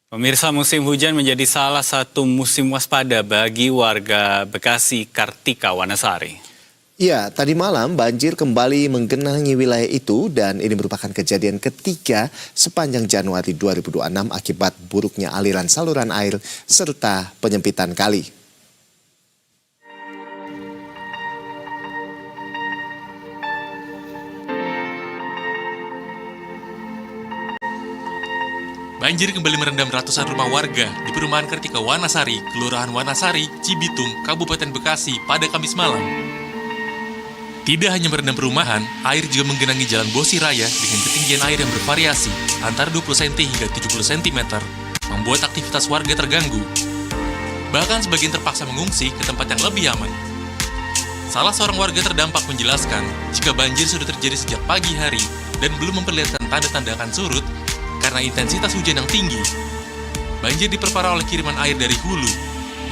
Pemirsa, musim hujan menjadi salah satu musim waspada bagi warga Bekasi Kartika Wanasari. Ya, tadi malam banjir kembali menggenangi wilayah itu dan ini merupakan kejadian ketiga sepanjang Januari 2026 akibat buruknya aliran saluran air serta penyempitan kali. Banjir kembali merendam ratusan rumah warga di perumahan Kartika Wanasari, Kelurahan Wanasari, Cibitung, Kabupaten Bekasi pada Kamis malam. Tidak hanya merendam perumahan, air juga menggenangi Jalan Bosi Raya dengan ketinggian air yang bervariasi antara 20 cm hingga 70 cm, membuat aktivitas warga terganggu. Bahkan sebagian terpaksa mengungsi ke tempat yang lebih aman. Salah seorang warga terdampak menjelaskan jika banjir sudah terjadi sejak pagi hari dan belum memperlihatkan tanda-tanda akan surut karena intensitas hujan yang tinggi. Banjir diperparah oleh kiriman air dari hulu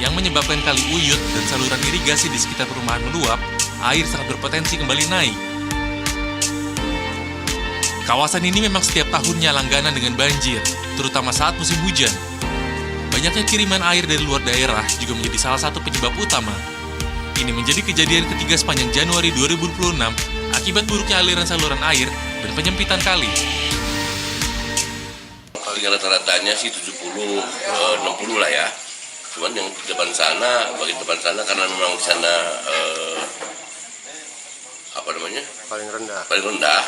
yang menyebabkan kali Uyut dan saluran irigasi di sekitar perumahan meluap. Air sangat berpotensi kembali naik. Kawasan ini memang setiap tahunnya langganan dengan banjir, terutama saat musim hujan. Banyaknya kiriman air dari luar daerah juga menjadi salah satu penyebab utama. Ini menjadi kejadian ketiga sepanjang Januari 2026 akibat buruknya aliran saluran air dan penyempitan kali. Paling rata-ratanya sih 70, 60 lah ya. Cuman yang di depan sana, bagian depan sana karena memang di sana paling rendah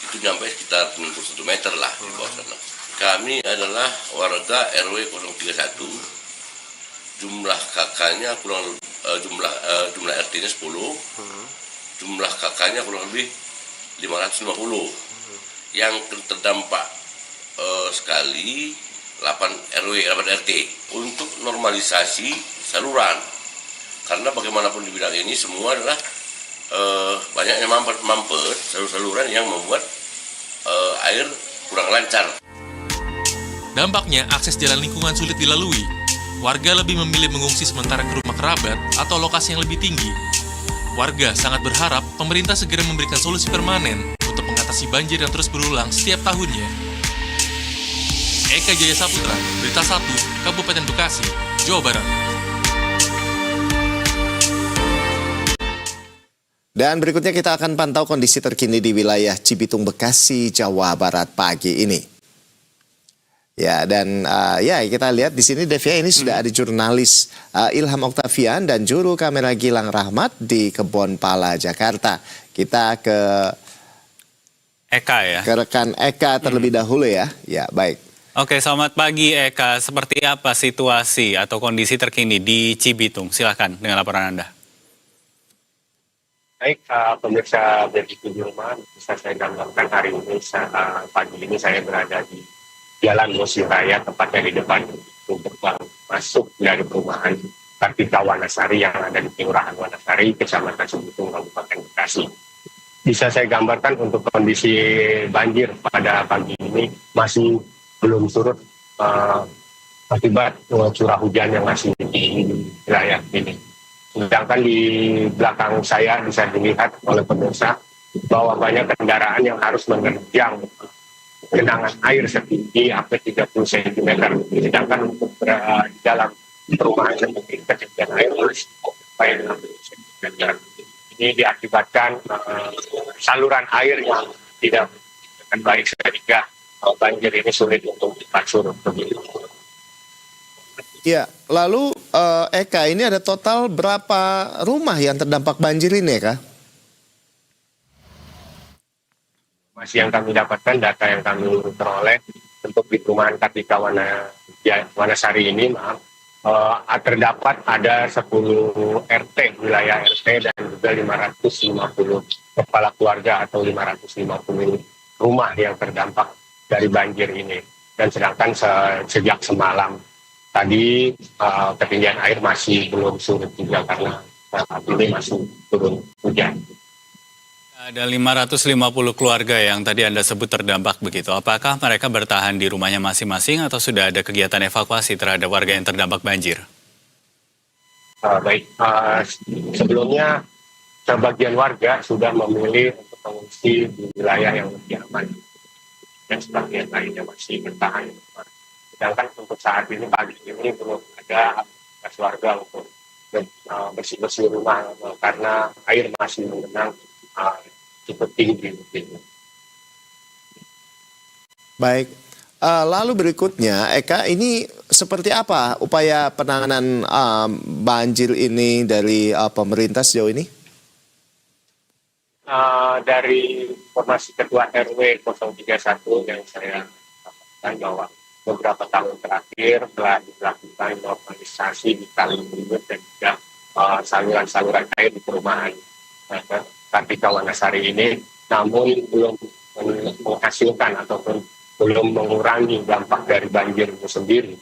itu nyampe sekitar 61 meter lah di bawah sana. Kami adalah warga RW 031, jumlah kakaknya kurang jumlah RT-nya 10, jumlah kakaknya kurang lebih 550. Yang terdampak sekali 8 RW, 8 RT untuk normalisasi saluran. Karena bagaimanapun dibilang ini semua adalah banyaknya mampet saluran yang membuat air kurang lancar. Dampaknya, akses jalan lingkungan sulit dilalui. Warga lebih memilih mengungsi sementara ke rumah kerabat atau lokasi yang lebih tinggi. Warga sangat berharap pemerintah segera memberikan solusi permanen untuk mengatasi banjir yang terus berulang setiap tahunnya. Eka Jaya Saputra, Berita 1, Kabupaten Bekasi, Jawa Barat. Dan berikutnya kita akan pantau kondisi terkini di wilayah Cibitung, Bekasi, Jawa Barat pagi ini. Ya, dan kita lihat di sini Devia, ini sudah ada jurnalis Ilham Oktavian dan juru kamera Gilang Rahmat di Kebon Pala, Jakarta. Kita ke Eka ya. Ke rekan Eka terlebih dahulu ya. Ya, baik. Oke, selamat pagi Eka. Seperti apa situasi atau kondisi terkini di Cibitung? Silakan dengan laporan Anda. Baik, pemirsa Begitu di rumah, bisa saya gambarkan hari ini, pagi ini saya berada di Jalan Bosi Raya, tepatnya di depan gerbang masuk dari perumahan Kartika Wanasari yang ada di Kelurahan Wanasari, Kecamatan Cibitung, Kabupaten Bekasi. Bisa saya gambarkan untuk kondisi banjir pada pagi ini masih belum surut akibat curah hujan yang masih tinggi di wilayah ini. Sedangkan di belakang saya bisa dilihat oleh pemirsa bahwa banyak kendaraan yang harus menerjang genangan air setinggi hampir 30 cm. Sedangkan untuk di dalam perumahan yang mungkin ketinggian air masih sampai 60 cm. Ini diakibatkan saluran air yang tidak dengan baik sehingga banjir ini sulit untuk surut. Ya, lalu Eka, ini ada total berapa rumah yang terdampak banjir ini, Eka? Masih yang kami dapatkan, data yang kami peroleh untuk di perumahan Kartika Wanasari ini, terdapat ada 10 RT, wilayah RT, dan juga 550 kepala keluarga atau 550 rumah yang terdampak dari banjir ini. Dan sedangkan sejak semalam tadi ketinggian air masih belum surut juga karena saat ini masih turun hujan. Ada 550 keluarga yang tadi Anda sebut terdampak begitu. Apakah mereka bertahan di rumahnya masing-masing atau sudah ada kegiatan evakuasi terhadap warga yang terdampak banjir? Sebelumnya sebagian warga sudah memilih untuk mengungsi di wilayah yang lebih aman dan sebagian lainnya masih bertahan Sedangkan untuk saat ini pagi ini belum ada aktivitas warga untuk bersih-bersih rumah karena air masih mengenang cukup tinggi. Baik. Lalu berikutnya, Eka, ini seperti apa upaya penanganan banjir ini dari pemerintah sejauh ini? Dari informasi Ketua RW 031 yang saya dapatkan bahwa beberapa tahun terakhir telah dilakukan normalisasi di Kali Bungut dan juga saluran-saluran air di perumahan Kartika Wanasari ini, namun belum menghasilkan ataupun belum mengurangi dampak dari banjir itu sendiri.